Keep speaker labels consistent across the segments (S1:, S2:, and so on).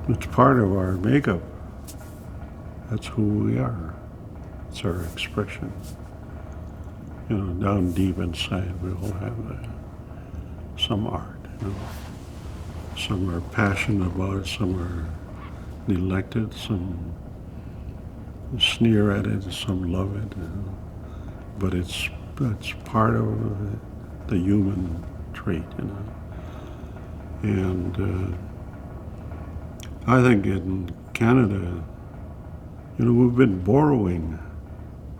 S1: It's part of our makeup. That's who we are. It's our expression. Down deep inside, we all have some art. Some are passionate about it, some are neglected, some sneer at it, some love it. But it's part of the human trait. And I think in Canada, we've been borrowing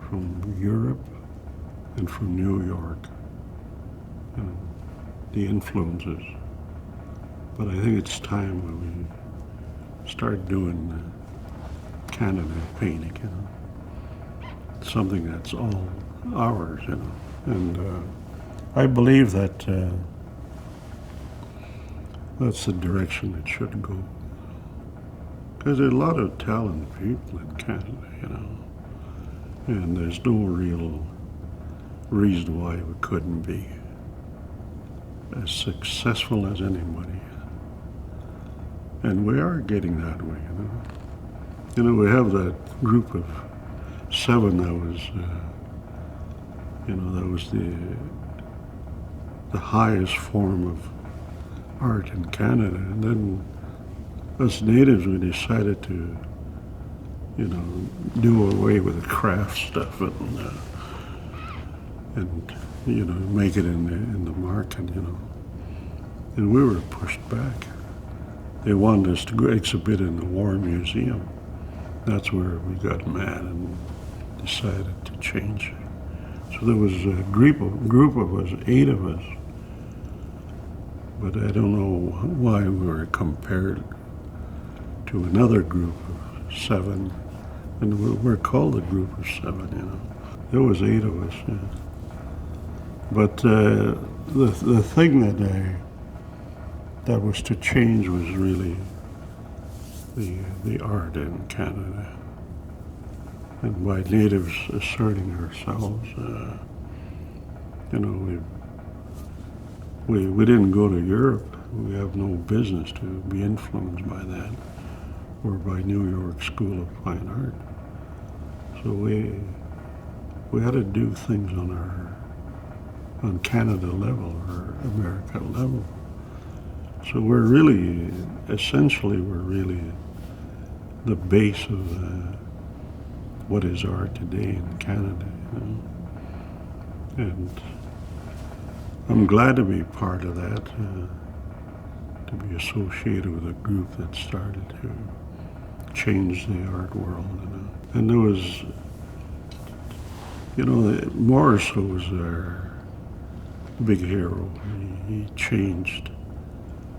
S1: from Europe and from New York, the influences. But I think it's time when we start doing Canada painting, something that's all ours, And I believe that that's the direction it should go. Because there's a lot of talented people in Canada, and there's no real reason why we couldn't be as successful as anybody. And we are getting that way, we have that group of 7 that was, that was the highest form of art in Canada. And then us natives, we decided to, do away with the craft stuff and make it in the market, And we were pushed back. They wanted us to go exhibit in the War Museum. That's where we got mad and decided to change. So there was a group of us, 8 of us. But I don't know why we were compared to another group of 7. And we're called a group of 7, There was 8 of us, yeah. But the thing that was to change was really the art in Canada. And by natives asserting ourselves, we didn't go to Europe. We have no business to be influenced by that or by New York School of Fine Art. So we had to do things on Canada level or America level. So we're really the base of what is art today in Canada. And I'm glad to be part of that, to be associated with a group that started to change the art world. And there was, Morris was our big hero. He changed.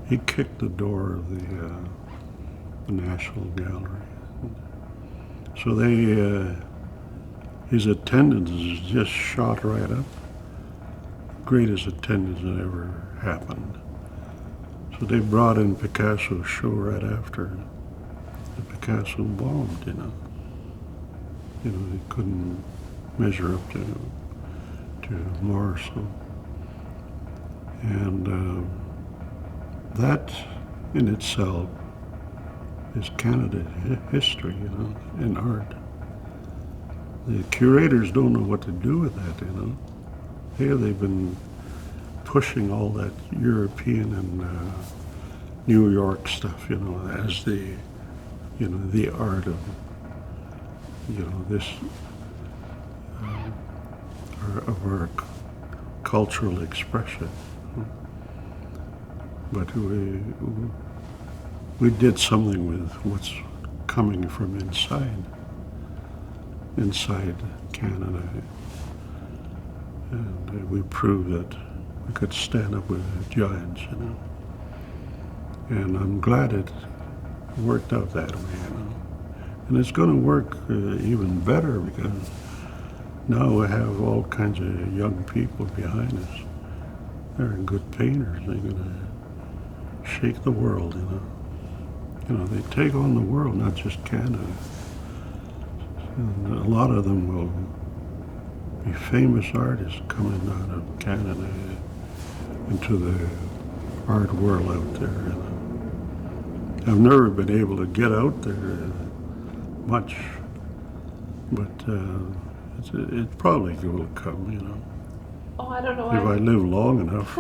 S1: He kicked the door of the National Gallery. So his attendance just shot right up. Greatest attendance that ever happened. So they brought in Picasso's show right after. And Picasso bombed, They couldn't measure up to Morris. And that in itself is Canada's history, in art. The curators don't know what to do with that, Here they've been pushing all that European and New York stuff, as the art of, this, of our cultural expression. But we did something with what's coming from inside Canada. And we proved that we could stand up with the giants, And I'm glad it worked out that way, And it's going to work even better because now we have all kinds of young people behind us. They're good painters. They're going to shake the world, They take on the world, not just Canada. And a lot of them will be famous artists coming out of Canada into the art world out there. I've never been able to get out there much, but it probably will come,
S2: Oh, I don't know.
S1: if I live long enough.